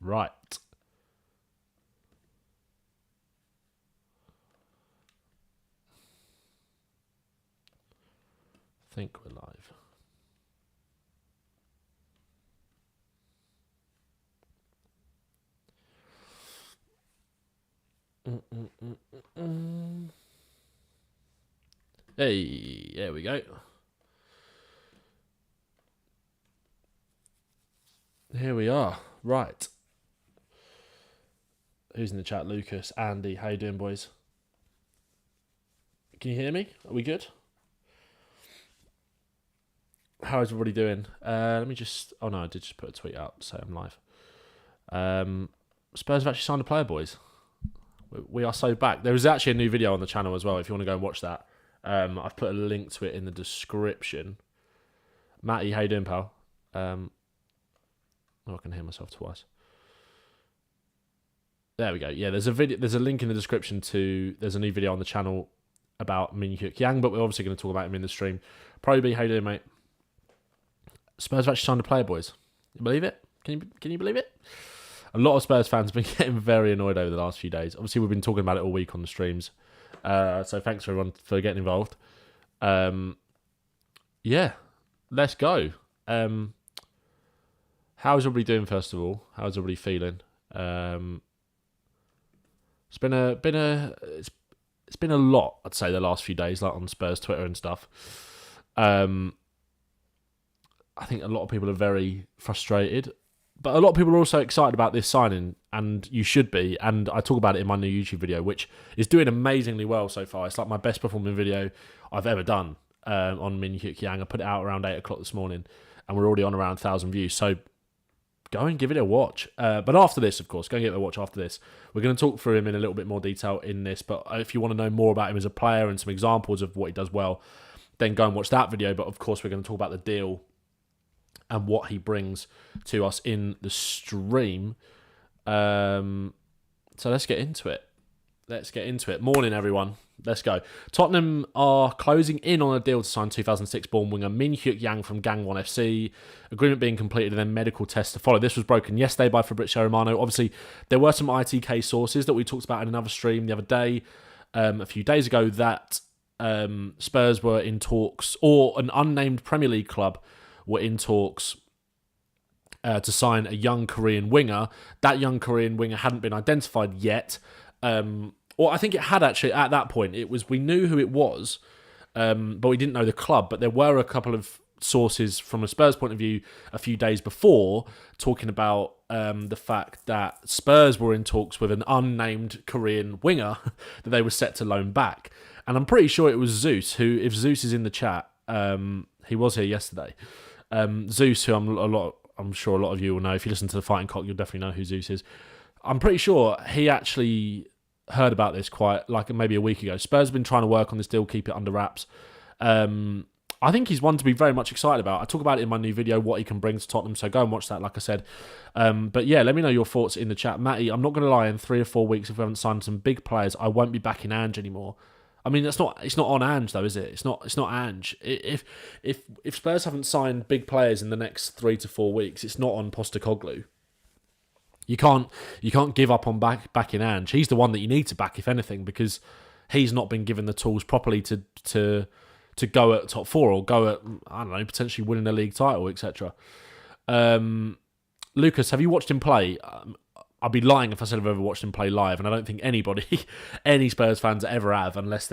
Right. I think we're live. Hey, there we go. Here we are. Right. Who's in the chat? Lucas, Andy. How you doing, boys? Can you hear me? Are we good? How is everybody doing? Let me just... Oh, no, I did just put a tweet out to say I'm live. Spurs have actually signed a player, boys. We are so back. There is actually a new video on the channel as well, if you want to go and watch that. I've put a link to it in the description. Matty, how you doing, pal? Oh, I can hear myself twice. There we go. Yeah, there's a video. There's a link in the description to... There's a new video on the channel about Min-hyuk Yang, but we're obviously going to talk about him in the stream. Proby, how you doing, mate? Spurs have actually signed a player, boys. You believe it? Can you believe it? A lot of Spurs fans have been getting very annoyed over the last few days. Obviously, we've been talking about it all week on the streams. So thanks for everyone for getting involved. Yeah, let's go. How's everybody doing, first of all? How's everybody feeling? It's been a lot, I'd say, the last few days, like on Spurs Twitter and stuff. I think a lot of people are very frustrated, but a lot of people are also excited about this signing, and you should be. And I talk about it in my new YouTube video, which is doing amazingly well so far. It's like my best performing video I've ever done on Min-hyuk Yang. I put it out around 8 o'clock this morning, and we're already on around 1,000 views. So go and give it a watch. But after this, of course, go and give it a watch after this. We're going to talk through him in a little bit more detail in this. But if you want to know more about him as a player and some examples of what he does well, then go and watch that video. But of course, we're going to talk about the deal and what he brings to us in the stream. So let's get into it. Morning, everyone. Let's go. Tottenham are closing in on a deal to sign 2006 born winger Min-hyuk Yang from Gangwon FC. Agreement being completed and then medical tests to follow. This was broken yesterday by Fabrizio Romano. Obviously, there were some ITK sources that we talked about in another stream the other day, a few days ago, that Spurs were in talks, or an unnamed Premier League club were in talks to sign a young Korean winger. That young Korean winger hadn't been identified yet. Or I think it had actually at that point. We knew who it was, but we didn't know the club. But there were a couple of sources from a Spurs point of view a few days before talking about the fact that Spurs were in talks with an unnamed Korean winger that they were set to loan back. And I'm pretty sure it was Zeus, who, if Zeus is in the chat, he was here yesterday. Zeus, who I'm sure a lot of you will know. If you listen to the Fighting Cock, you'll definitely know who Zeus is. I'm pretty sure he actually heard about this quite like maybe a week ago. Spurs have been trying to work on this deal, keep it under wraps. I think he's one to be very much excited about. I talk about it in my new video, what he can bring to Tottenham, so go and watch that, like I said. But yeah, let me know your thoughts in the chat. Matty, I'm not going to lie, in 3 or 4 weeks, if we haven't signed some big players, I won't be back in Ange anymore. I mean, it's not on Ange though, is it? It's not Ange. If Spurs haven't signed big players in the next 3 to 4 weeks, it's not on Postecoglou. You can't give up on back in Ange. He's the one that you need to back, if anything, because he's not been given the tools properly to go at top 4 or go at, I don't know, potentially winning a league title, etc. Lucas, have you watched him play? I'd be lying if I said I've ever watched him play live, and I don't think any Spurs fans ever have, unless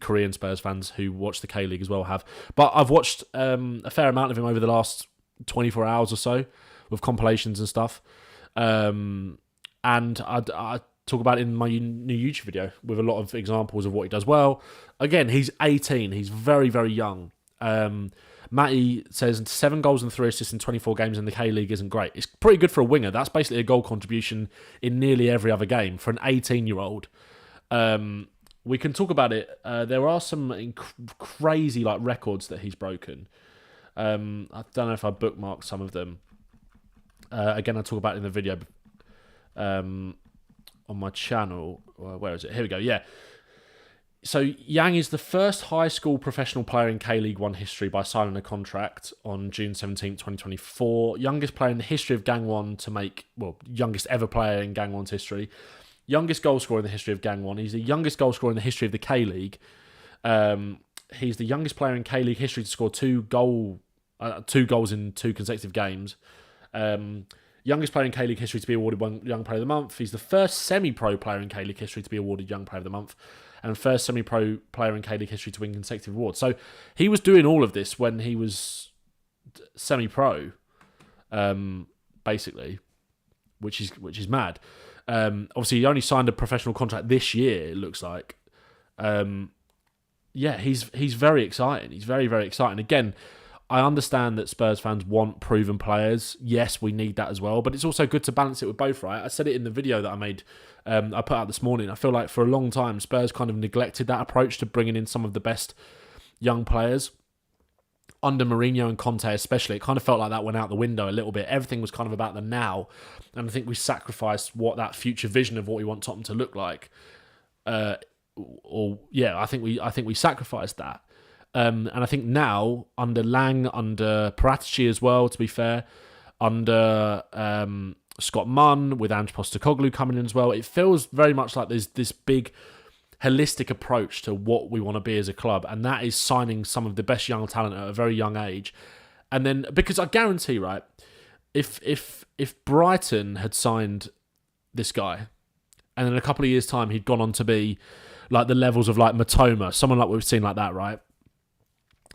Korean Spurs fans who watch the K-League as well have. But I've watched a fair amount of him over the last 24 hours or so, with compilations and stuff. And I talk about it in my new YouTube video with a lot of examples of what he does well. Again, he's 18. He's very, very young. Matty says 7 goals and 3 assists in 24 games in the K-League isn't great. It's pretty good for a winger. That's basically a goal contribution in nearly every other game for an 18-year-old. We can talk about it. There are some crazy records that he's broken. I don't know if I bookmarked some of them. Again, I talk about it in the video on my channel. Where is it? Here we go. Yeah. So Yang is the first high school professional player in K-League 1 history by signing a contract on June 17th, 2024. Youngest player in the history of Gangwon to make, youngest ever player in Gangwon's history. Youngest goal scorer in the history of Gangwon. He's the youngest goal scorer in the history of the K-League. He's the youngest player in K-League history to score two goals in 2 consecutive games. Youngest player in K-League history to be awarded one Young Player of the Month. He's the first semi-pro player in K-League history to be awarded Young Player of the Month. And first semi-pro player in K-League history to win consecutive awards. So he was doing all of this when he was semi-pro, basically, which is mad. Obviously, he only signed a professional contract this year, it looks like. He's very exciting. He's very, very exciting. Again, I understand that Spurs fans want proven players. Yes, we need that as well. But it's also good to balance it with both, right? I said it in the video that I made, I put out this morning. I feel like for a long time, Spurs kind of neglected that approach to bringing in some of the best young players. Under Mourinho and Conte especially, it kind of felt like that went out the window a little bit. Everything was kind of about the now. And I think we sacrificed what that future vision of what we want Tottenham to look like. I think we sacrificed that. And I think now, under Lang, under Paratici as well, to be fair, under Scott Munn, with Ange Postecoglou coming in as well, it feels very much like there's this big holistic approach to what we want to be as a club, and that is signing some of the best young talent at a very young age. And then, because I guarantee, right, if Brighton had signed this guy, and in a couple of years' time he'd gone on to be like the levels of like Matoma, someone like we've seen like that, right?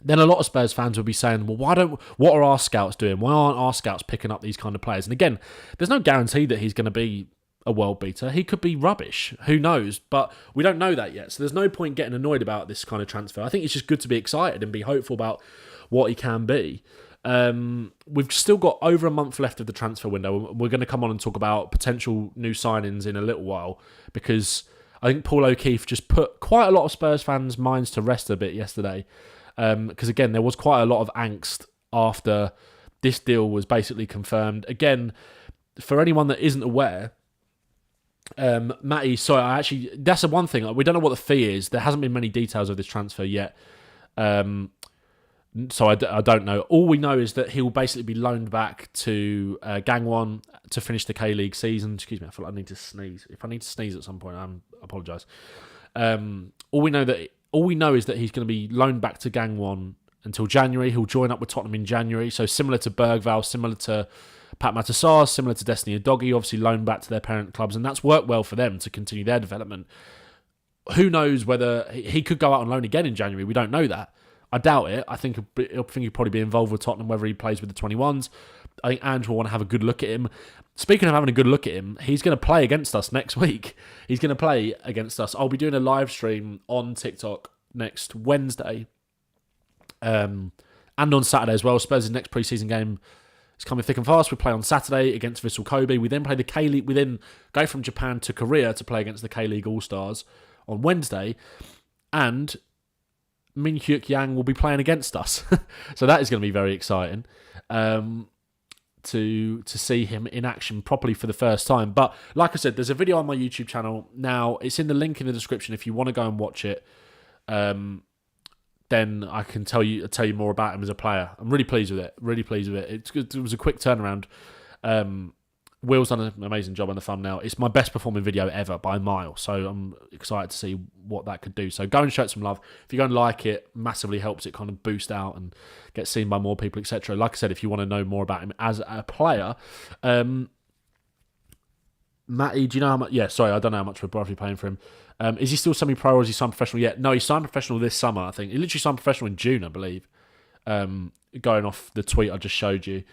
Then a lot of Spurs fans would be saying, well, what are our scouts doing? Why aren't our scouts picking up these kind of players? And again, there's no guarantee that he's going to be a world beater. He could be rubbish. Who knows? But we don't know that yet. So there's no point getting annoyed about this kind of transfer. I think it's just good to be excited and be hopeful about what he can be. We've still got over a month left of the transfer window. We're going to come on and talk about potential new signings in a little while, because I think Paul O'Keefe just put quite a lot of Spurs fans' minds to rest a bit yesterday. Because again, there was quite a lot of angst after this deal was basically confirmed. Again, for anyone that isn't aware, Matty, that's the one thing. We don't know what the fee is. There hasn't been many details of this transfer yet. So I don't know. All we know is that he will basically be loaned back to Gangwon to finish the K-League season. Excuse me, I feel like I need to sneeze. If I need to sneeze at some point, I apologise. All we know is that he's going to be loaned back to Gangwon until January. He'll join up with Tottenham in January. So similar to Bergvall, similar to Pat Matassar, similar to Destiny Udogie, obviously loaned back to their parent clubs. And that's worked well for them to continue their development. Who knows whether he could go out on loan again in January. We don't know that. I doubt it. I think he'll probably be involved with Tottenham, whether he plays with the 21s. I think Ange will want to have a good look at him. Speaking of having a good look at him, he's going to play against us next week. He's going to play against us. I'll be doing a live stream on TikTok next Wednesday, and on Saturday as well. Spurs' next pre-season game is coming thick and fast. We play on Saturday against Vissel Kobe. We then play the K-League. We then go from Japan to Korea to play against the K-League All-Stars on Wednesday, and Min-hyuk Yang will be playing against us. So that is going to be very exciting. To see him in action properly for the first time. But like I said, there's a video on my YouTube channel now. It's in the link in the description if you want to go and watch it. Then I can tell you more about him as a player. I'm really pleased with it. Really pleased with it. It was a quick turnaround. Will's done an amazing job on the thumbnail. It's my best performing video ever by a mile. So I'm excited to see what that could do. So go and show it some love. If you go and like it, massively helps it kind of boost out and get seen by more people, etc. Like I said, if you want to know more about him as a player, Matty, do you know how much? Yeah, sorry, I don't know how much we're roughly paying for him. Is he still semi-pro or is he signed professional yet? No, he signed professional this summer, I think. He literally signed professional in June, I believe. Going off the tweet I just showed you.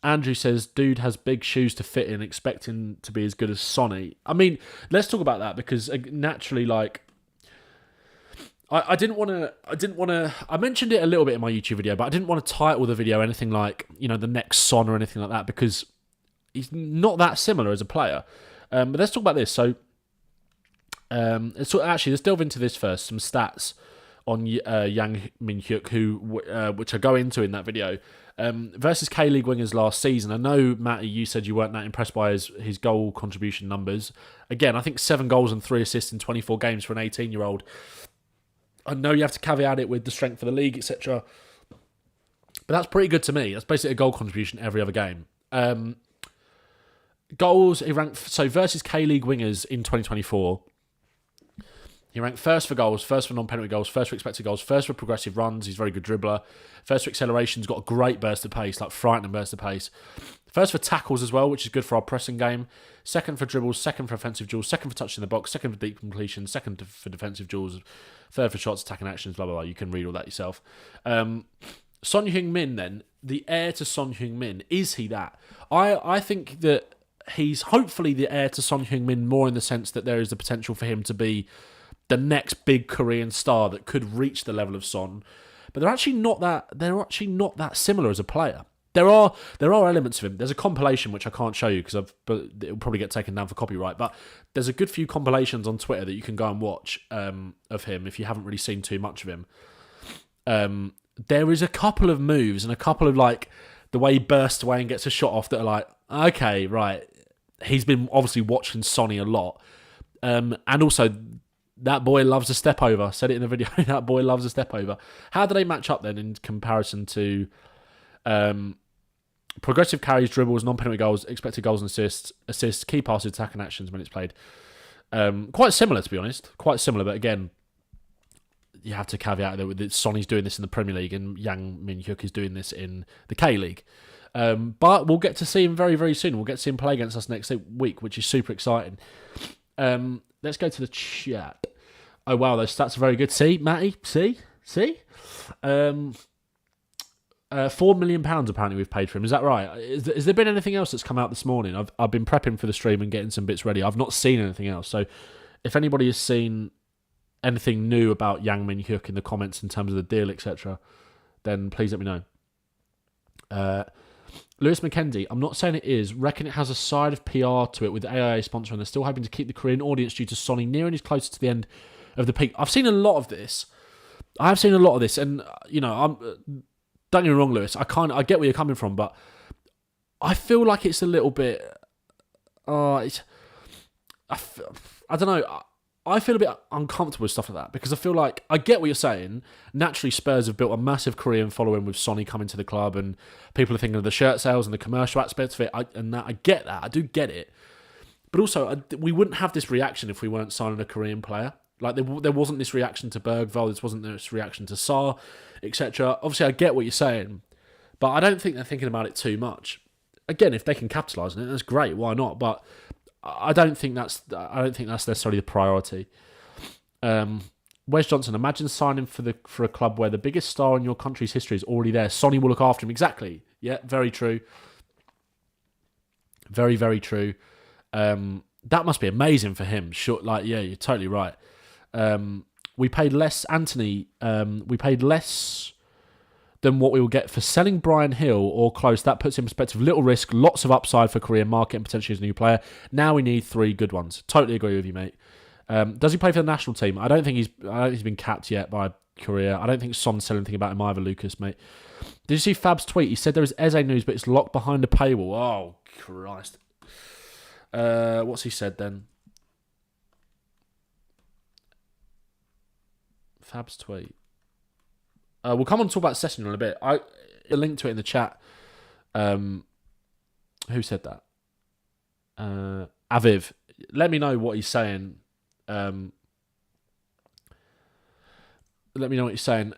Andrew says, dude has big shoes to fit in, expecting to be as good as Sonny. I mean, let's talk about that, because naturally, like, I didn't want to, I mentioned it a little bit in my YouTube video, but I didn't want to title the video anything like, the next Son or anything like that, because he's not that similar as a player. But let's talk about this. So, let's delve into this first, some stats on Yang Min-hyuk, which I go into in that video, versus K-League wingers last season. I know, Matty, you said you weren't that impressed by his goal contribution numbers. Again, I think 7 goals and 3 assists in 24 games for an 18-year-old. I know you have to caveat it with the strength of the league, etc. But that's pretty good to me. That's basically a goal contribution every other game. Goals, he ranked... So versus K-League wingers in 2024... He ranked first for goals, first for non-penalty goals, first for expected goals, first for progressive runs. He's a very good dribbler. First for acceleration. He's got a great burst of pace, like frightening burst of pace. First for tackles as well, which is good for our pressing game. Second for dribbles, second for offensive duels, second for touch in the box, second for deep completion, second for defensive duels, third for shots, attacking actions, blah, blah, blah. You can read all that yourself. Son Heung-Min then, the heir to Son Heung-Min, is he that? I think that he's hopefully the heir to Son Heung-Min more in the sense that there is the potential for him to be the next big Korean star that could reach the level of Son, but they're actually not that similar as a player. There are elements of him. There's a compilation which I can't show you because it'll probably get taken down for copyright. But there's a good few compilations on Twitter that you can go and watch of him if you haven't really seen too much of him. There is a couple of moves and a couple of like the way he bursts away and gets a shot off that are like, okay, right. He's been obviously watching Sonny a lot, and also. That boy loves a step over. Said it in the video. That boy loves a step over. How do they match up then in comparison to progressive carries, dribbles, non-penalty goals, expected goals and assists, key passes, attacking actions when it's played? Quite similar, to be honest. Quite similar, but again, you have to caveat that Sonny's doing this in the Premier League and Yang Min-hyuk is doing this in the K-League. But we'll get to see him very, very soon. We'll get to see him play against us next week, which is super exciting. Let's go to the chat. Oh, wow, those stats are very good. See, Matty? See? £4 million apparently we've paid for him. Is that right? Has there been anything else that's come out this morning? I've been prepping for the stream and getting some bits ready. I've not seen anything else. So if anybody has seen anything new about Yang Min-hyuk in the comments in terms of the deal, etc., then please let me know. Lewis McKenzie, I'm not saying it is. Reckon it has a side of PR to it with the AIA sponsor and they're still hoping to keep the Korean audience due to Sonny nearing his closer to the end of the peak. I've seen a lot of this. And, you know, don't get me wrong, Lewis. I get where you're coming from, but I feel like it's a little bit... I don't know. I feel a bit uncomfortable with stuff like that because I feel like I get what you're saying. Naturally, Spurs have built a massive Korean following with Sonny coming to the club and people are thinking of the shirt sales and the commercial aspects of it. I get that. I do get it. But also, we wouldn't have this reaction if we weren't signing a Korean player. Like, there wasn't this reaction to Bergvall, this wasn't this reaction to Sarr, etc. Obviously, I get what you're saying, but I don't think they're thinking about it too much. Again, if they can capitalise on it, that's great. Why not? But I don't think that's necessarily the priority. Wes Johnson, imagine signing for a club where the biggest star in your country's history is already there. Sonny will look after him. Exactly. Yeah, very true. Very, very true. That must be amazing for him. Sure, like, yeah, you're totally right. We paid less, Anthony. We paid less than what we will get for selling Brian Hill or close. That puts in perspective. Little risk, lots of upside for Korean market and potentially as a new player. Now we need 3 good ones. Totally agree with you, mate. Does he play for the national team? I don't think he's been capped yet by Korea. I don't think Son said anything about him either, Lucas, mate. Did you see Fab's tweet? He said there is Eze news, but it's locked behind a paywall. Oh, Christ. What's he said then? Fab's tweet. We'll come on to talk about Sessegnon in a bit. I linked to it in the chat. Who said that? Aviv. Let me know what he's saying. Let me know what he's saying.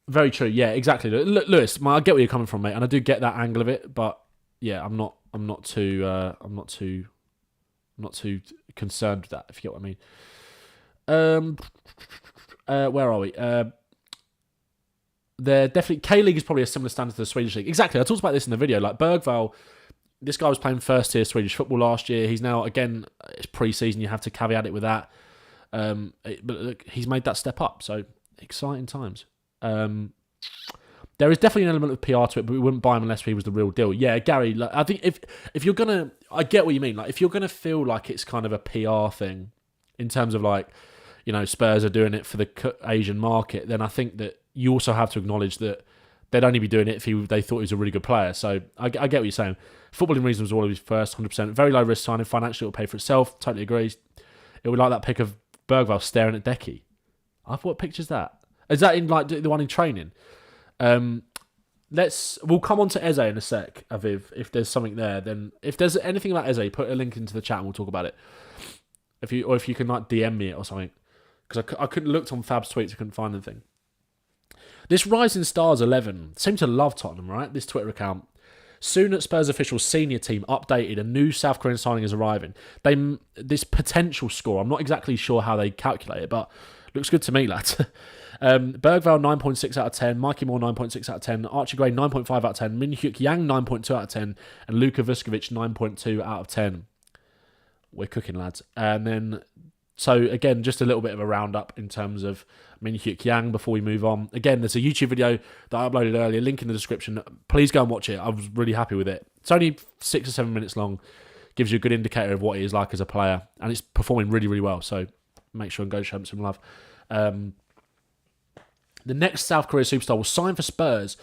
Very true. Yeah, exactly. Lewis, I get where you're coming from, mate, and I do get that angle of it. But yeah, I'm not too concerned with that. If you get what I mean. Where are we? They're definitely... K-League is probably a similar standard to the Swedish League. Exactly. I talked about this in the video. Like, Bergvall, this guy was playing first-tier Swedish football last year. He's now, again, it's pre-season. You have to caveat it with that. But look, he's made that step up. So, exciting times. There is definitely an element of PR to it, but we wouldn't buy him unless he was the real deal. Yeah, Gary, like, I think if you're going to... I get what you mean. Like, if you're going to feel like it's kind of a PR thing in terms of, like, Spurs are doing it for the Asian market, then I think that you also have to acknowledge that they'd only be doing it if they thought he was a really good player. So I get what you're saying. Footballing reasons was all of his first, 100%. Very low risk signing. Financially, it will pay for itself. Totally agree. It would like that pic of Bergvall staring at Decky. What picture's that? Is that in like the one in training? We'll come on to Eze in a sec, Aviv. If there's something there, then if there's anything about Eze, put a link into the chat and we'll talk about it. If you can like DM me it or something, because I couldn't looked on Fab's tweets, I couldn't find anything. This Rising Stars 11 seem to love Tottenham, right? This Twitter account. Soon at Spurs official senior team updated, a new South Korean signing is arriving. This potential score, I'm not exactly sure how they calculate it, but looks good to me, lads. Bergvall 9.6 out of 10, Mikey Moore 9.6 out of 10, Archie Gray 9.5 out of 10, Min-hyuk Yang 9.2 out of 10, and Luka Vuskovic 9.2 out of 10. We're cooking, lads. And then, so again, just a little bit of a roundup in terms of Min-hyuk Yang before we move on. Again, there's a YouTube video that I uploaded earlier, link in the description. Please go and watch it. I was really happy with it. It's only 6 or 7 minutes long. Gives you a good indicator of what he is like as a player. And it's performing really, really well. So make sure and go show him some love. The next South Korea superstar will sign for Spurs.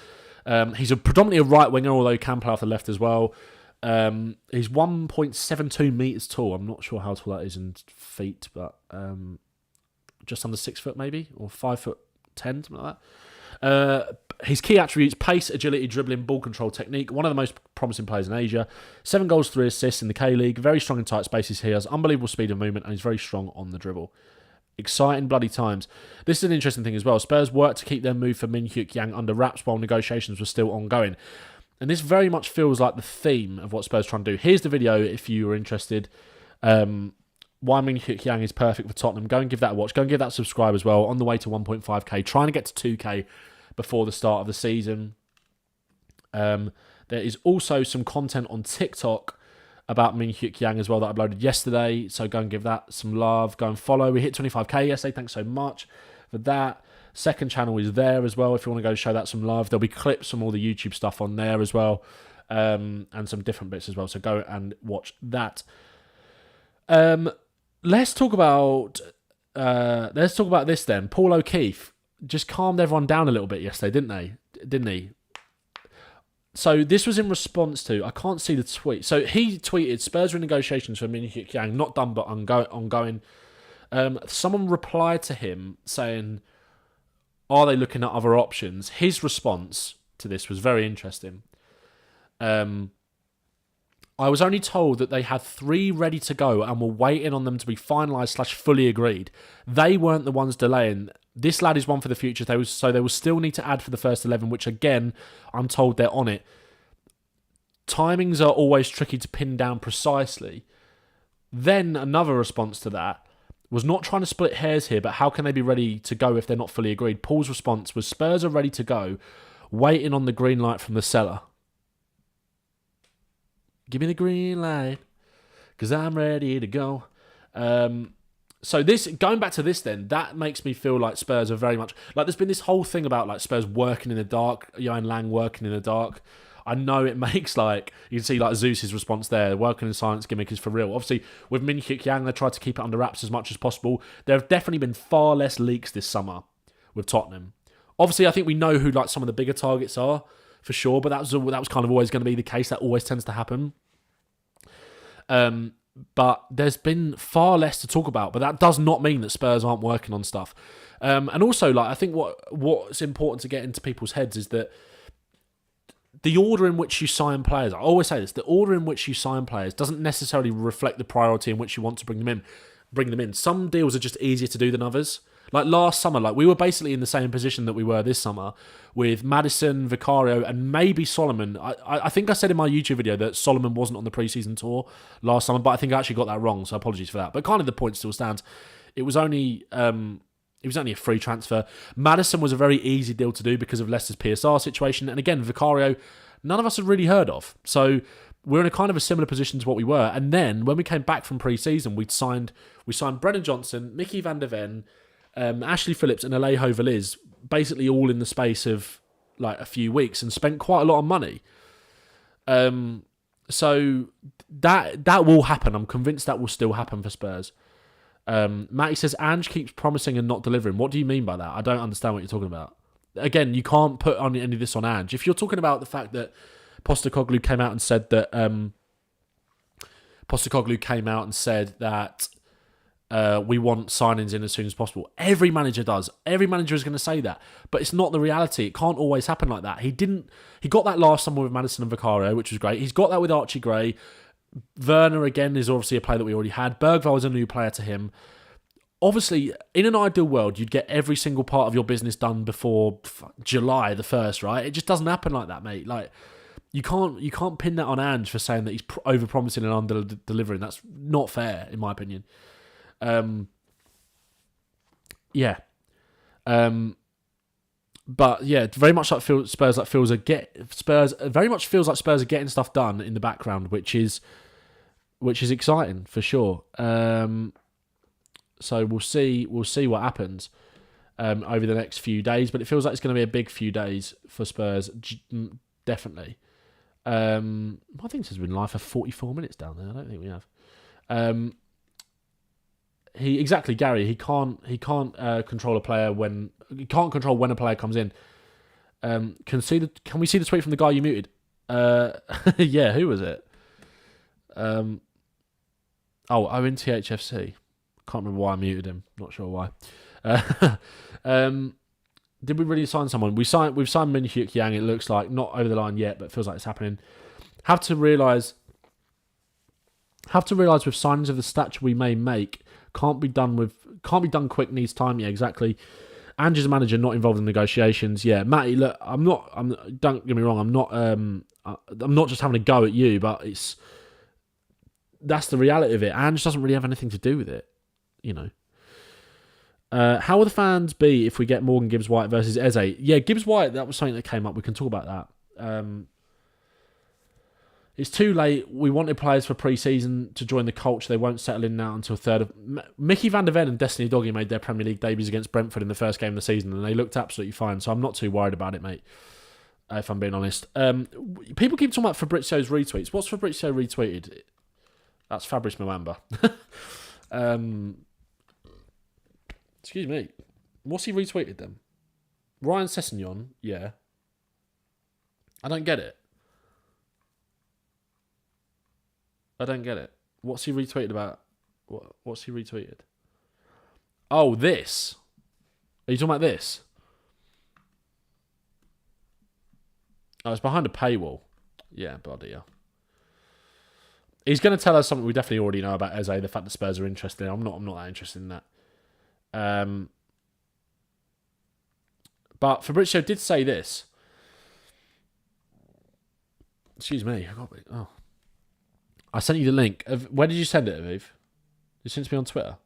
He's predominantly a right winger, although he can play off the left as well. He's 1.72 metres tall. I'm not sure how tall that is in feet, but just under 6 foot maybe, or 5'10", something like that. His key attributes: pace, agility, dribbling, ball control, technique. One of the most promising players in Asia. 7 goals, 3 assists in the K-League. Very strong in tight spaces. He has unbelievable speed and movement, and he's very strong on the dribble. Exciting bloody times. This is an interesting thing as well. Spurs worked to keep their move for Min-hyuk Yang under wraps while negotiations were still ongoing. And this very much feels like the theme of what Spurs are trying to do. Here's the video if you are interested. Why Min-hyuk Yang is perfect for Tottenham. Go and give that a watch. Go and give that a subscribe as well. On the way to 1.5k. Trying to get to 2k before the start of the season. There is also some content on TikTok about Min-hyuk Yang as well that I uploaded yesterday. So go and give that some love. Go and follow. We hit 25k yesterday. Thanks so much for that. Second channel is there as well if you want to go show that some love. There'll be clips from all the YouTube stuff on there as well. And some different bits as well. So go and watch that. Let's talk about this then. Paul O'Keefe just calmed everyone down a little bit yesterday, didn't he? So this was in response to, I can't see the tweet. So he tweeted, Spurs renegotiations for Min-hyuk Yang, not done but ongoing. Someone replied to him saying, are they looking at other options? His response to this was very interesting. I was only told that they had 3 ready to go and were waiting on them to be finalised / fully agreed. They weren't the ones delaying. This lad is one for the future, so they will still need to add for the first 11, which again, I'm told they're on it. Timings are always tricky to pin down precisely. Then another response to that was not trying to split hairs here, but how can they be ready to go if they're not fully agreed? Paul's response was Spurs are ready to go, waiting on the green light from the seller. Give me the green light, because I'm ready to go. So this, going back to this then, that makes me feel like Spurs are very much, like there's been this whole thing about like Spurs working in the dark, Johan Lang working in the dark. I know it makes like, you can see like Zeus's response there, working in silence gimmick is for real. Obviously, with Min-hyuk Yang, they tried to keep it under wraps as much as possible. There have definitely been far less leaks this summer with Tottenham. Obviously, I think we know who like some of the bigger targets are, for sure, but that was kind of always going to be the case. That always tends to happen. But there's been far less to talk about, but that does not mean that Spurs aren't working on stuff. And also, like I think what's important to get into people's heads is that the order in which you sign players, I always say this, the order in which you sign players doesn't necessarily reflect the priority in which you want to bring them in. Some deals are just easier to do than others. Like last summer, like we were basically in the same position that we were this summer with Maddison, Vicario, and maybe Solomon. I think I said in my YouTube video that Solomon wasn't on the pre-season tour last summer, but I think I actually got that wrong, so apologies for that. But kind of the point still stands. It was only a free transfer. Maddison was a very easy deal to do because of Leicester's PSR situation, and again, Vicario, none of us had really heard of. So we're in a kind of a similar position to what we were. And then when we came back from pre-season, we signed Brennan Johnson, Mickey van der Ven, Ashley Phillips and Alejo Veliz, basically all in the space of like a few weeks, and spent quite a lot of money. So that will happen. I'm convinced that will still happen for Spurs. Matty says, Ange keeps promising and not delivering. What do you mean by that? I don't understand what you're talking about. Again, you can't put on any of this on Ange. If you're talking about the fact that Postecoglou came out and said that we want signings in as soon as possible. Every manager does. Every manager is going to say that. But it's not the reality. It can't always happen like that. He got that last summer with Maddison and Vicario, which was great. He's got that with Archie Gray. Werner, again, is obviously a player that we already had. Bergvall is a new player to him. Obviously, in an ideal world, you'd get every single part of your business done before July the 1st, right? It just doesn't happen like that, mate. Like, you can't pin that on Ange for saying that he's over-promising and under-delivering. That's not fair, in my opinion. But yeah, very much like Spurs very much feels like Spurs are getting stuff done in the background, which is exciting for sure. So we'll see what happens over the next few days, but it feels like it's going to be a big few days for Spurs, definitely. I think this has been live for 44 minutes down there. I don't think we have. Gary. He can't control a player when he can't control when a player comes in. Can we see the tweet from the guy you muted? Yeah, who was it? ONTHFC. Can't remember why I muted him. Not sure why. Did we really sign someone? We've signed Min-hyuk Yang. It looks like not over the line yet, but it feels like it's happening. Have to realise with signings of the stature we may make, can't be done quick, needs time. Yeah, exactly. Ange is a manager, not involved in negotiations. Yeah, Matty, look, don't get me wrong, I'm not just having a go at you, but that's the reality of it. Ange doesn't really have anything to do with it, you know. How will the fans be if we get Morgan Gibbs-White versus Eze? Yeah, Gibbs-White, that was something that came up. We can talk about that. It's too late. We wanted players for pre-season to join the culture. They won't settle in now until third of... Mickey van der Ven and Destiny Doggy made their Premier League debuts against Brentford in the first game of the season, and they looked absolutely fine, so I'm not too worried about it, mate, if I'm being honest. People keep talking about Fabrizio's retweets. What's Fabrizio retweeted? That's Fabrice Mwamba. Excuse me. What's he retweeted then? Ryan Sessegnon? Yeah. I don't get it. What's he retweeted about? What's he retweeted? Oh, this. Are you talking about this? Oh, it's behind a paywall. Yeah, bloody hell. He's going to tell us something we definitely already know about Eze, the fact that Spurs are interested in. I'm not that interested in that. But Fabrizio did say this. Excuse me. I sent you the link. Where did you send it, Aviv? You sent it to me on Twitter?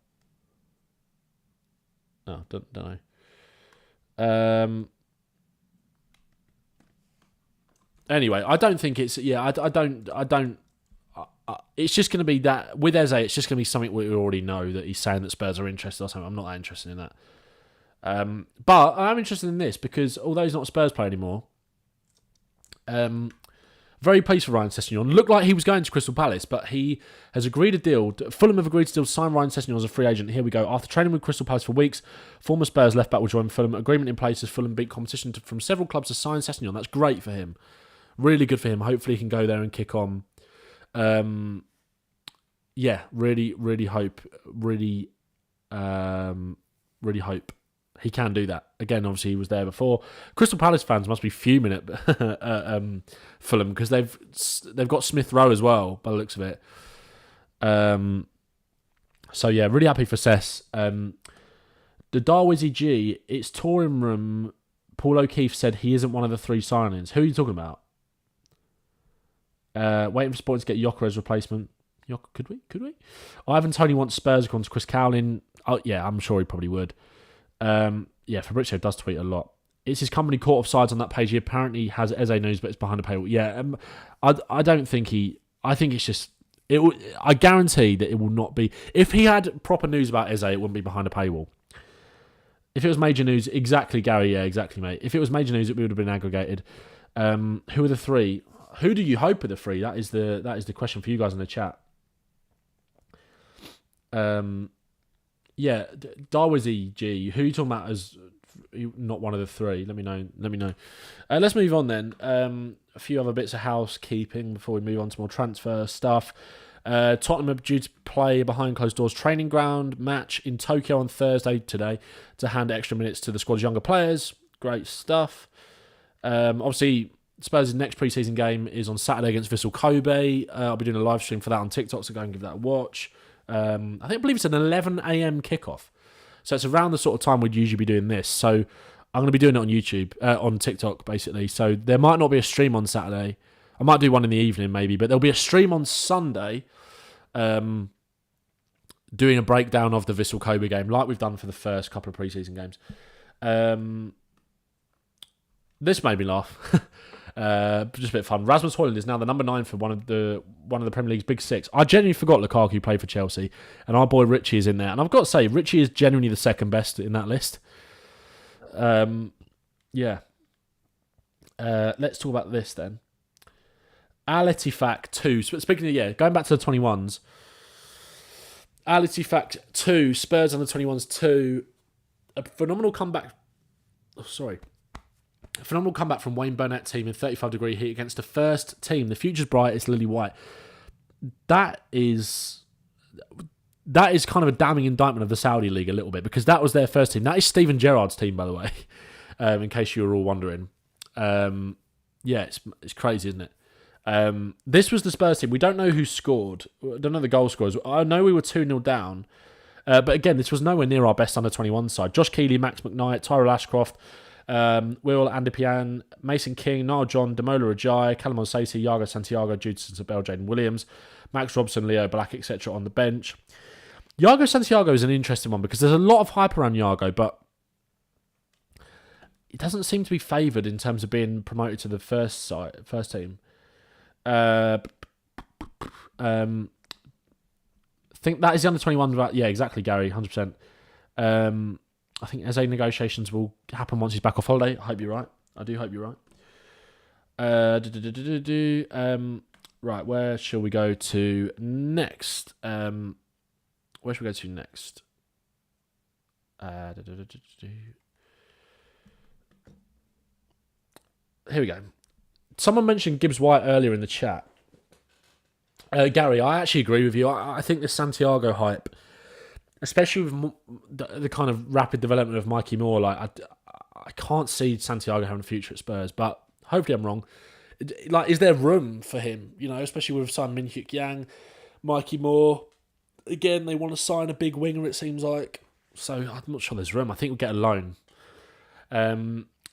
No, don't know. Anyway, I don't think it's... Yeah, I don't... it's just going to be that... With Eze, it's just going to be something we already know, that he's saying that Spurs are interested or something. I'm not that interested in that. But I'm interested in this because although he's not a Spurs player anymore, very pleased for Ryan Sessegnon. Looked like he was going to Crystal Palace, but he has agreed a deal. Fulham have agreed to sign Ryan Sessegnon as a free agent. Here we go. After training with Crystal Palace for weeks, former Spurs left back will join Fulham. Agreement in place as Fulham beat competition from several clubs to sign Sessegnon. That's great for him. Really good for him. Hopefully he can go there and kick on. Yeah, really hope he can do that. Again, obviously he was there before. Crystal Palace fans must be fuming at Fulham because they've got Smith Rowe as well, by the looks of it. So yeah, really happy for Sess. The Darwizzy G, it's touring room. Paul O'Keefe said he isn't one of the three signings. Who are you talking about? Waiting for Sporting to get Yoker as replacement. Could we? Ivan Toney wants Spurs according to Chris Cowlin. Oh yeah, I'm sure he probably would. Yeah, Fabrizio does tweet a lot. It's his company caught offsides on that page. He apparently has Eze news, but it's behind a paywall. Yeah, I don't think he... I think it's just... I guarantee that it will not be... If he had proper news about Eze, it wouldn't be behind a paywall. If it was major news... Exactly, Gary. Yeah, exactly, mate. If it was major news, it would have been aggregated. Who are the three? Who do you hope are the three? That is the question for you guys in the chat. Yeah, Darwizy G. Who are you talking about as not one of the three? Let me know. Let's move on then. A few other bits of housekeeping before we move on to more transfer stuff. Tottenham are due to play a behind closed doors training ground match in Tokyo on Thursday today to hand extra minutes to the squad's younger players. Great stuff. Obviously, Spurs' next pre-season game is on Saturday against Vissel Kobe. I'll be doing a live stream for that on TikTok, so go and give that a watch. I believe it's an 11 a.m. kickoff. So it's around the sort of time we'd usually be doing this. So I'm going to be doing it on YouTube, on TikTok, basically. So there might not be a stream on Saturday. I might do one in the evening, maybe. But there'll be a stream on Sunday doing a breakdown of the Vissel Kobe game, like we've done for the first couple of pre-season games. This made me laugh. Just a bit of fun. Rasmus Højlund is now the number 9 for one of the Premier League's big 6. I genuinely forgot Lukaku played for Chelsea, and our boy Richie is in there. And I've got to say, Richie is genuinely the second best in that list. Yeah. Let's talk about this then. Al Ettifaq 2. Speaking of, going back to the 21s. Al Ettifaq 2, Spurs under 21s 2. A phenomenal comeback. A phenomenal comeback from Wayne Burnett team in 35-degree heat against the first team. The future's bright. It's Lily White. That is kind of a damning indictment of the Saudi League a little bit, because that was their first team. That is Steven Gerrard's team, by the way, in case you were all wondering. It's crazy, isn't it? This was the Spurs team. We don't know who scored. I don't know the goal scorers. I know we were 2-0 down. But again, this was nowhere near our best under-21 side. Josh Keeley, Max McKnight, Tyrell Ashcroft, Will Andipian, Mason King, Niall John, Demola Ajay, Callum Onsati, Yago Santiago, Judson Sabel, Jaden Williams, Max Robson, Leo Black, etc. on the bench. Yago Santiago is an interesting one because there's a lot of hype around Yago, but he doesn't seem to be favoured in terms of being promoted to the first team. Think that is the under-21. Yeah, exactly, Gary, 100%. I think SA negotiations will happen once he's back off holiday. I hope you're right. I do hope you're right. Right, where shall we go to next? Here we go. Someone mentioned Gibbs White earlier in the chat. Gary, I actually agree with you. I think the Santiago hype, especially with the kind of rapid development of Mikey Moore, I can't see Santiago having a future at Spurs, but hopefully I'm wrong. Is there room for him? Especially with signing Min-hyuk Yang, Mikey Moore. Again, they want to sign a big winger, it seems like. So I'm not sure there's room. I think we'll get a loan.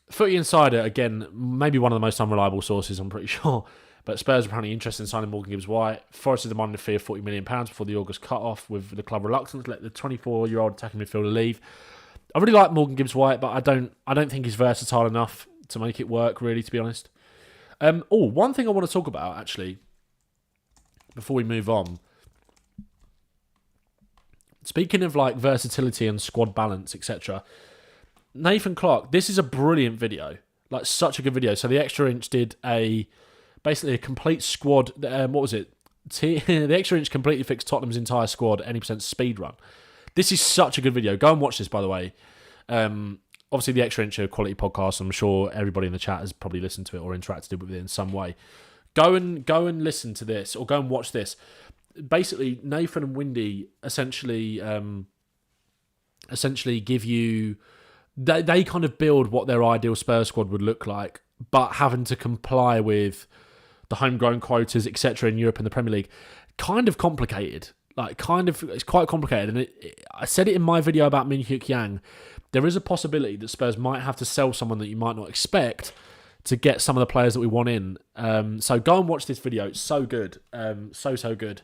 Footy Insider, again, maybe one of the most unreliable sources, I'm pretty sure. But Spurs are apparently interested in signing Morgan Gibbs-White. Forest is demanding a fee of £40 million before the August cut-off, with the club reluctant to let the 24-year-old attacking midfielder leave. I really like Morgan Gibbs-White, but I don't think he's versatile enough to make it work, really, to be honest. One thing I want to talk about, actually, before we move on. Speaking of versatility and squad balance, etc., Nathan Clark, this is a brilliant video. Such a good video. So the Extra Inch did basically a complete squad. What was it? The Extra Inch completely fixed Tottenham's entire squad, any percent speed run. This is such a good video. Go and watch this, by the way. Obviously, the Extra Inch are a quality podcast. I'm sure everybody in the chat has probably listened to it or interacted with it in some way. Go and listen to this, or go and watch this. Basically, Nathan and Windy essentially give you. They kind of build what their ideal Spurs squad would look like, but having to comply with the homegrown quotas, etc. in Europe and the Premier League. Kind of complicated. It's quite complicated. And I said it in my video about Min-hyuk Yang. There is a possibility that Spurs might have to sell someone that you might not expect to get some of the players that we want in. So go and watch this video. It's so good. So good.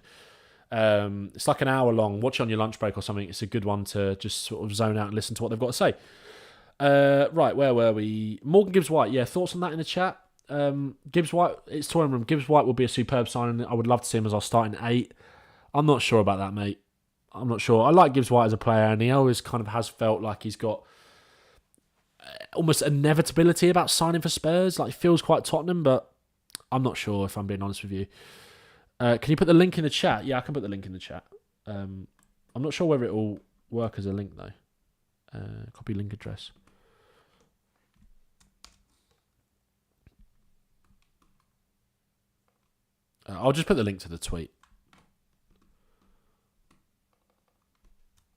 It's like an hour long. Watch it on your lunch break or something. It's a good one to just sort of zone out and listen to what they've got to say. Right, where were we? Morgan Gibbs-White. Yeah, thoughts on that in the chat? Gibbs-White, it's touring room. Gibbs-White will be a superb signing. I would love to see him as our starting 8. I'm not sure about that, mate. I'm not sure. I like Gibbs-White as a player, and he always kind of has felt like he's got almost inevitability about signing for Spurs. It feels quite Tottenham, but I'm not sure, if I'm being honest with you. Can you put the link in the chat? Yeah, I can put the link in the chat. I'm not sure whether it will work as a link though. Copy link address. I'll just put the link to the tweet.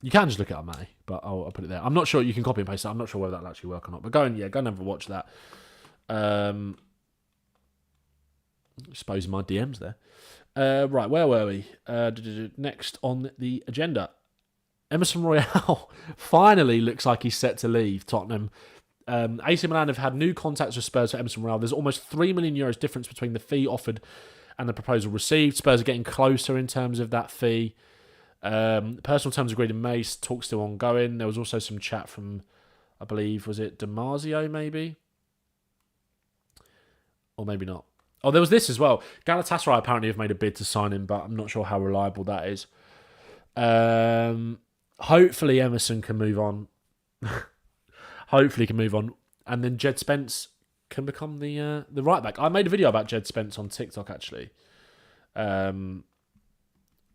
You can just look it up, Matty, but I'll put it there. I'm not sure you can copy and paste that. I'm not sure whether that'll actually work or not. But go and have a watch that. Exposing my DMs there. Right, where were we? Next on the agenda, Emerson Royale finally looks like he's set to leave Tottenham. AC Milan have had new contacts with Spurs for Emerson Royale. There's almost €3 million difference between the fee offered and the proposal received. Spurs are getting closer in terms of that fee. Personal terms agreed in May. Talk still ongoing. There was also some chat from, I believe, was it Damasio maybe? Or maybe not. Oh, there was this as well. Galatasaray apparently have made a bid to sign him, but I'm not sure how reliable that is. Hopefully Emerson can move on. Hopefully can move on. And then Jed Spence can become the right back. I made a video about Jed Spence on TikTok, actually. Where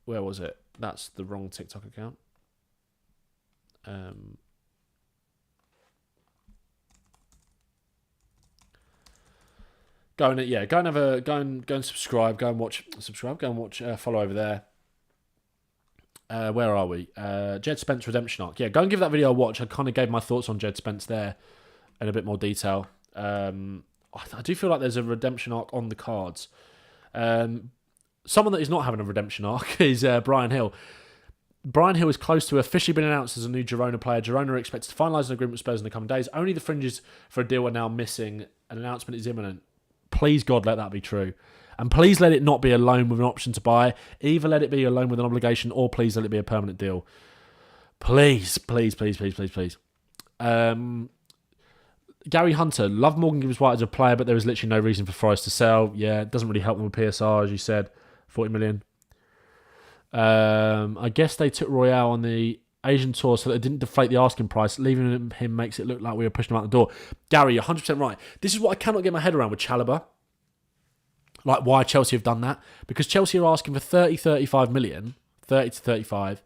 was it? That's the wrong TikTok account. Go and subscribe. Go and watch. Follow over there. Where are we? Jed Spence redemption arc. Yeah, go and give that video a watch. I kind of gave my thoughts on Jed Spence there in a bit more detail. I do feel like there's a redemption arc on the cards. Someone that is not having a redemption arc is Brian Hill. Brian Hill is close to officially being announced as a new Girona player. Girona are expected to finalise an agreement with Spurs in the coming days. Only the fringes for a deal are now missing. An announcement is imminent. Please, God, let that be true. And please let it not be a loan with an option to buy. Either let it be a loan with an obligation, or please let it be a permanent deal. Please, please, please, please, please, please. Gary Hunter. Love Morgan Gibbs White as a player, but there is literally no reason for Forest to sell. Yeah, it doesn't really help them with PSR, as you said. 40 million. I guess they took Royale on the Asian tour so that it didn't deflate the asking price. Leaving him makes it look like we were pushing him out the door. Gary, you're 100% right. This is what I cannot get my head around with Chalobah. Like, why Chelsea have done that. Because Chelsea are asking for 35 million, 30 to 35,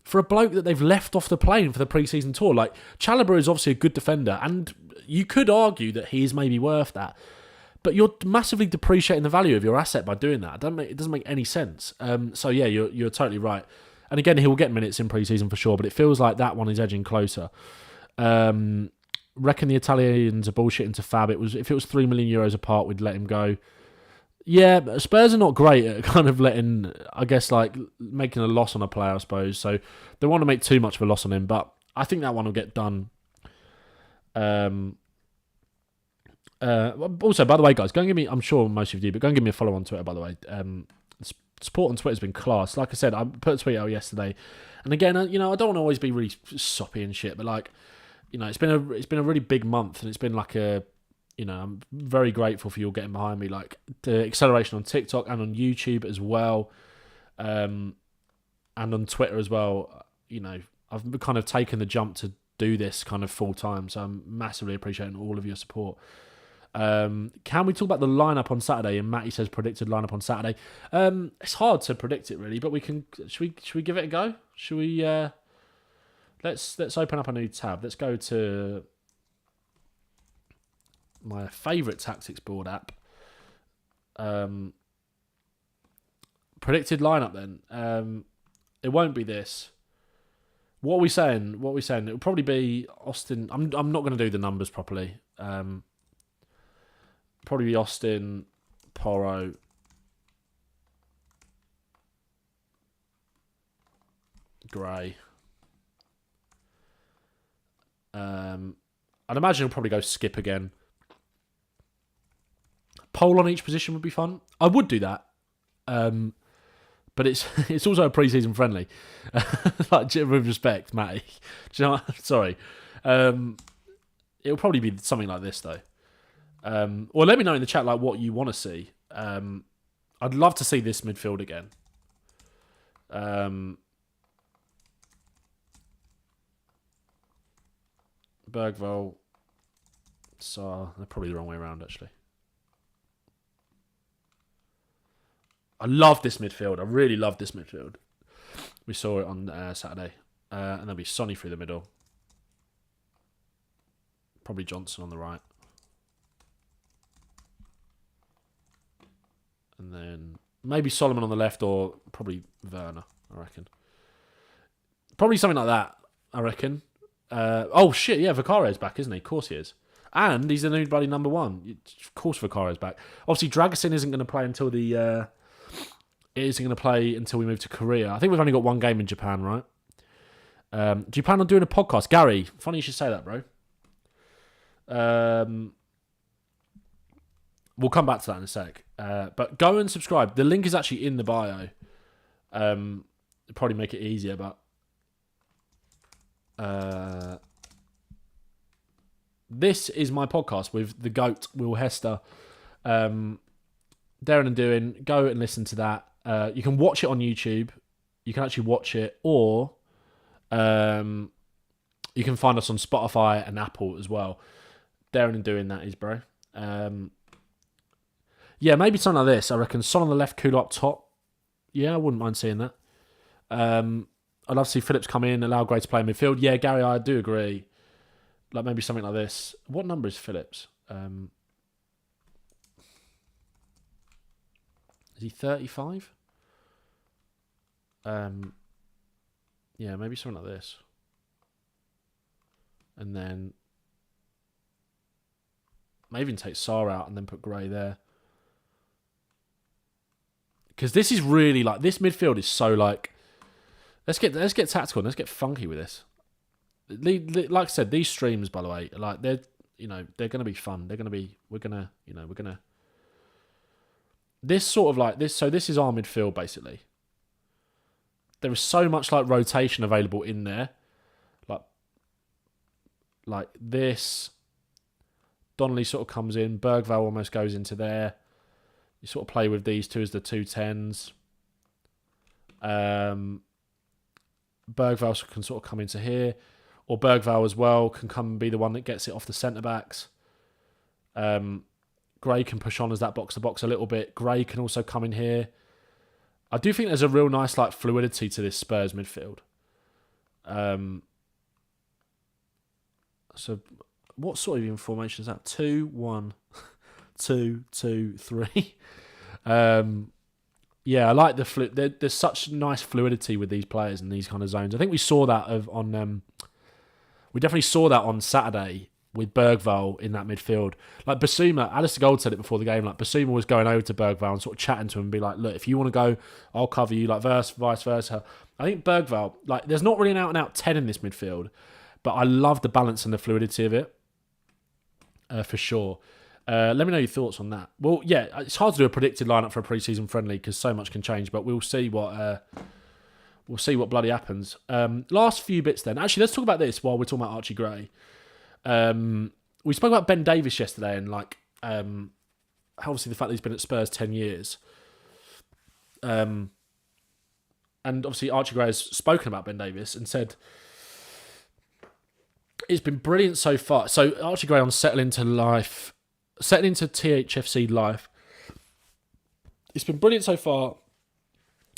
for a bloke that they've left off the plane for the pre-season tour. Like, Chalobah is obviously a good defender, and you could argue that he is maybe worth that. But you're massively depreciating the value of your asset by doing that. It doesn't make any sense. So yeah, you're totally right. And again, he will get minutes in pre-season for sure, but it feels like that one is edging closer. Reckon the Italians are bullshitting to Fab. If it was €3 million apart, we'd let him go. Yeah, but Spurs are not great at kind of letting, I guess, like making a loss on a player, I suppose. So they want to make too much of a loss on him, but I think that one will get done. Also, by the way, guys, go and give me, I'm sure most of you do, but go and give me a follow on Twitter, by the way. Support on Twitter has been class. Like I said, I put a tweet out yesterday, and again, I don't want to always be really soppy and shit, but like, it's been a really big month, and it's been like I'm very grateful for you all getting behind me, like the acceleration on TikTok and on YouTube as well, and on Twitter as well. I've kind of taken the jump to do this kind of full time, so I'm massively appreciating all of your support. Can we talk about the lineup on Saturday? And Matty says predicted lineup on Saturday. It's hard to predict it really, but we can. Should we give it a go? Should we? Let's open up a new tab. Let's go to my favourite tactics board app. Predicted lineup then. It won't be this. What are we saying? It'll probably be Austin. I'm not going to do the numbers properly. Probably be Austin, Porro, Gray. I'd imagine he'll probably go Skip again. Poll on each position would be fun. I would do that. But it's also a pre-season friendly. Like, with respect, Matty. Do you know what? Sorry. It'll probably be something like this, though. Or let me know in the chat like what you want to see. I'd love to see this midfield again. Bergvall. So they're probably the wrong way around, actually. I love this midfield. I really love this midfield. We saw it on Saturday. And there'll be Sonny through the middle. Probably Johnson on the right. And then maybe Solomon on the left, or probably Werner, I reckon. Probably something like that, I reckon. Oh, shit, yeah, Vicario's back, isn't he? Of course he is. And he's the new bloody number one. Of course Vicario's back. Obviously, Dragusin isn't going to play until the... It isn't going to play until we move to Korea. I think we've only got one game in Japan, right? Do you plan on doing a podcast? Gary, funny you should say that, bro. We'll come back to that in a sec. But go and subscribe. The link is actually in the bio. It'll probably make it easier, but... this is my podcast with the GOAT, Will Hester. Darren and Doing. Go and listen to that. You can watch it on YouTube. You can actually watch it, or you can find us on Spotify and Apple as well. Darren and Doing, that is, bro. Yeah, maybe something like this. I reckon Son on the left, Kula up top. Yeah, I wouldn't mind seeing that. I'd love to see Phillips come in, allow Gray to play in midfield. Yeah, Gary, I do agree. Like maybe something like this. What number is Phillips? Is he 35? Yeah, maybe something like this. And then maybe even take Sarr out and then put Gray there. Because this is really like, this midfield is so like, let's get tactical and let's get funky with this. Like I said, these streams, by the way, like they're going to be fun. We're going to this sort of like this. So this is our midfield basically. There is so much like rotation available in there. Like this. Donnelly sort of comes in. Bergvall almost goes into there. You sort of play with these two as the 2 10s. Bergvall can sort of come into here. Or Bergvall as well can come and be the one that gets it off the centre-backs. Gray can push on as that box-to-box a little bit. Gray can also come in here. I do think there's a real nice like fluidity to this Spurs midfield. So what sort of formation is that? 2-1, 2-2-3. Yeah, I like the there's such nice fluidity with these players in these kind of zones. I think we saw that we definitely saw that on Saturday with Bergvall in that midfield. Like Basuma, Alistair Gold said it before the game, like Basuma was going over to Bergvall and sort of chatting to him and be like, look, if you want to go, I'll cover you, like vice versa. I think Bergvall, like there's not really an out-and-out 10 in this midfield, but I love the balance and the fluidity of it, for sure. Let me know your thoughts on that. Well, yeah, it's hard to do a predicted lineup for a pre-season friendly because so much can change, but we'll see what bloody happens. Last few bits then. Actually, let's talk about this while we're talking about Archie Gray. We spoke about Ben Davies yesterday and like obviously the fact that he's been at Spurs 10 years. And obviously Archie Gray has spoken about Ben Davies and said it's been brilliant so far. So Archie Gray on settling into THFC life. It's been brilliant so far.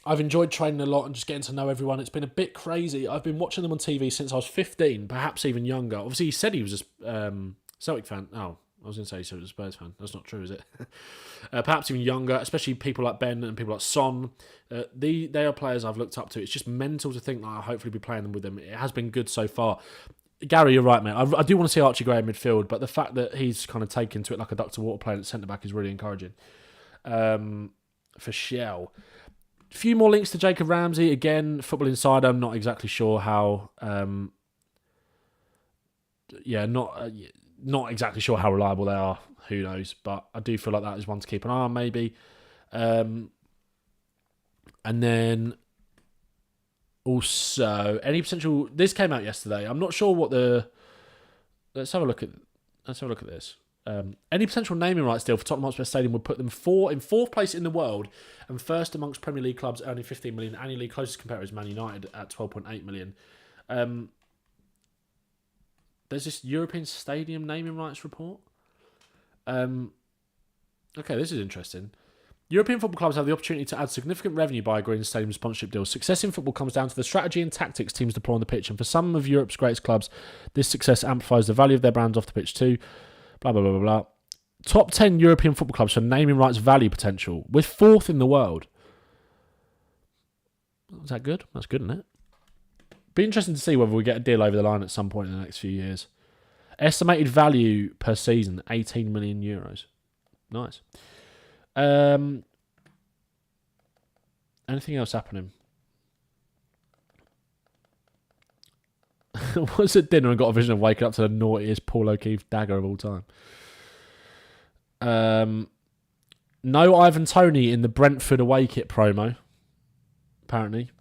I've enjoyed training a lot and just getting to know everyone. It's been a bit crazy. I've been watching them on TV since I was 15, perhaps even younger. Obviously, he said he was a Celtic fan. Oh, I was going to say he said he was a Spurs fan. That's not true, is it? Perhaps even younger, especially people like Ben and people like Son. They are players I've looked up to. It's just mental to think that I'll hopefully be playing them with them. It has been good so far. Gary, you're right, mate. I do want to see Archie Gray in midfield, but the fact that he's kind of taken to it like a duck to water playing at centre-back is really encouraging. For Shell. A few more links to Jacob Ramsey. Again, Football Insider, I'm not exactly sure how... not exactly sure how reliable they are. Who knows? But I do feel like that is one to keep an eye on, maybe. And then... Also, any potential... This came out yesterday. I'm not sure what the... Let's have a look at this. Any potential naming rights deal for Tottenham Hotspur Stadium would put them in fourth place in the world and first amongst Premier League clubs earning 15 million annually. Closest competitor is Man United at 12.8 million. There's this European Stadium naming rights report. Okay, this is interesting. European football clubs have the opportunity to add significant revenue by agreeing to stadium sponsorship deals. Success in football comes down to the strategy and tactics teams deploy on the pitch, and for some of Europe's greatest clubs, this success amplifies the value of their brands off the pitch too. Blah, blah, blah, blah, blah. Top 10 European football clubs for naming rights value potential. We're 4th in the world. Is that good? That's good, isn't it? Be interesting to see whether we get a deal over the line at some point in the next few years. Estimated value per season, 18 million euros. Nice. Anything else happening? Was at dinner and got a vision of waking up to the naughtiest Paul O'Keefe dagger of all time. No Ivan Toney in the Brentford away kit promo. Apparently.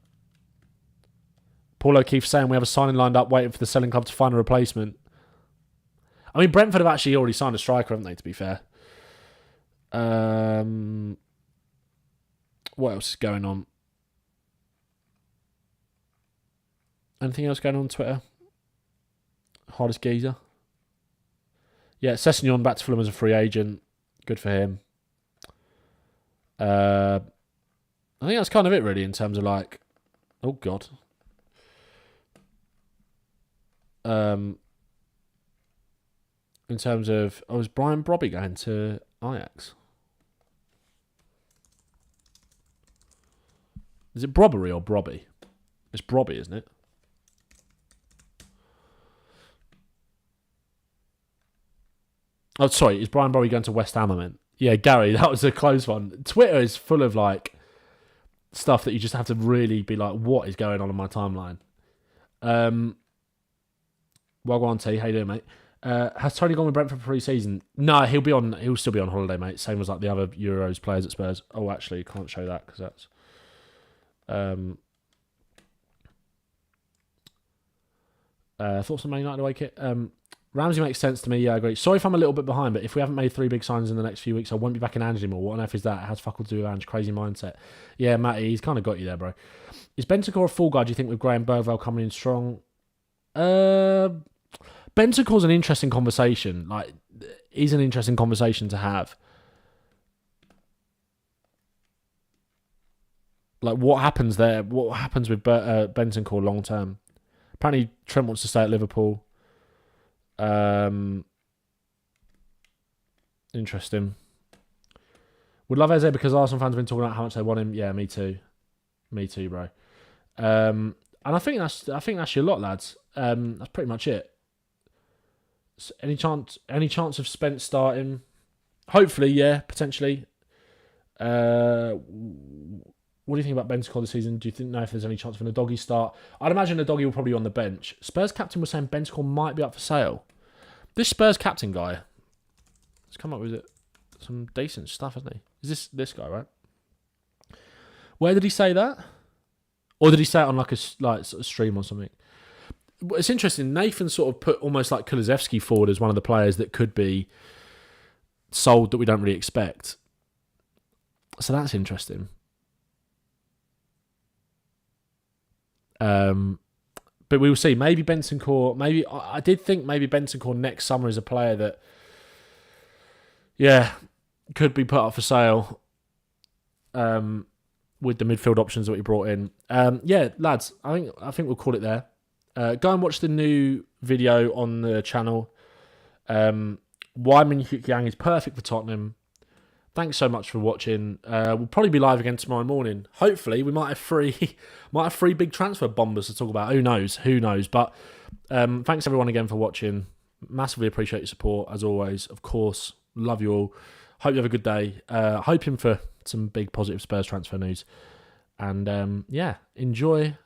Paul O'Keefe saying we have a signing lined up waiting for the selling club to find a replacement. I mean, Brentford have actually already signed a striker, haven't they, to be fair? What else is going on? Anything else going on Twitter? Hardest geezer. Yeah, Sessegnon back to Fulham as a free agent. Good for him. I think that's kind of it, really, in terms of like... Oh, God. In terms of... Oh, is Brian Brobby going to Ajax? Is it Brobbery or Brobby? It's Brobby, isn't it? Oh, sorry. Is Brian Brobby going to West Ham, I meant? Yeah, Gary, that was a close one. Twitter is full of, like, stuff that you just have to really be like, what is going on in my timeline? Wagwan T, how you doing, mate? Has Tony gone with Brentford for pre-season? No, he'll still be on holiday, mate. Same as like the other Euros players at Spurs. Oh, actually, you can't show that because that's... thoughts on Man United away kit? Ramsey makes sense to me. Yeah, I agree. Sorry if I'm a little bit behind, but if we haven't made 3 big signings in the next few weeks, I won't be back in Ange anymore. What on earth is that? It has fuck all to do with Ange. Crazy mindset. Yeah, Matty, he's kind of got you there, bro. Is Bentancur a full guy, do you think, with Graham Burvell coming in strong? Bentancur's an interesting conversation. Like, he's an interesting conversation to have. Like, what happens there? What happens with Bentancur long term? Apparently, Trent wants to stay at Liverpool. Interesting. Would love Eze because Arsenal fans have been talking about how much they want him. Yeah, me too. Me too, bro. And I think that's your lot, lads. That's pretty much it. Any chance of Spence starting? Hopefully, yeah, potentially. What do you think about Bentancur this season? Do you know if there's any chance for a doggy start? I'd imagine the doggy will probably be on the bench. Spurs captain was saying Bentancur might be up for sale. This Spurs captain guy has come up with some decent stuff, hasn't he? Is this guy, right? Where did he say that? Or did he say it on like a sort of stream or something? It's interesting. Nathan sort of put almost like Kulusevski forward as one of the players that could be sold that we don't really expect. So that's interesting. But we will see. Maybe Bentancur. Maybe I did think maybe Bentancur next summer is a player that, yeah, could be put up for sale. With the midfield options that we brought in. Yeah, lads, I think we'll call it there. Go and watch the new video on the channel. Why Min-hyuk Yang is perfect for Tottenham. Thanks so much for watching. We'll probably be live again tomorrow morning. Hopefully, we might have three big transfer bombers to talk about. Who knows? But thanks everyone again for watching. Massively appreciate your support as always. Of course, love you all. Hope you have a good day. Hoping for some big positive Spurs transfer news. And yeah, enjoy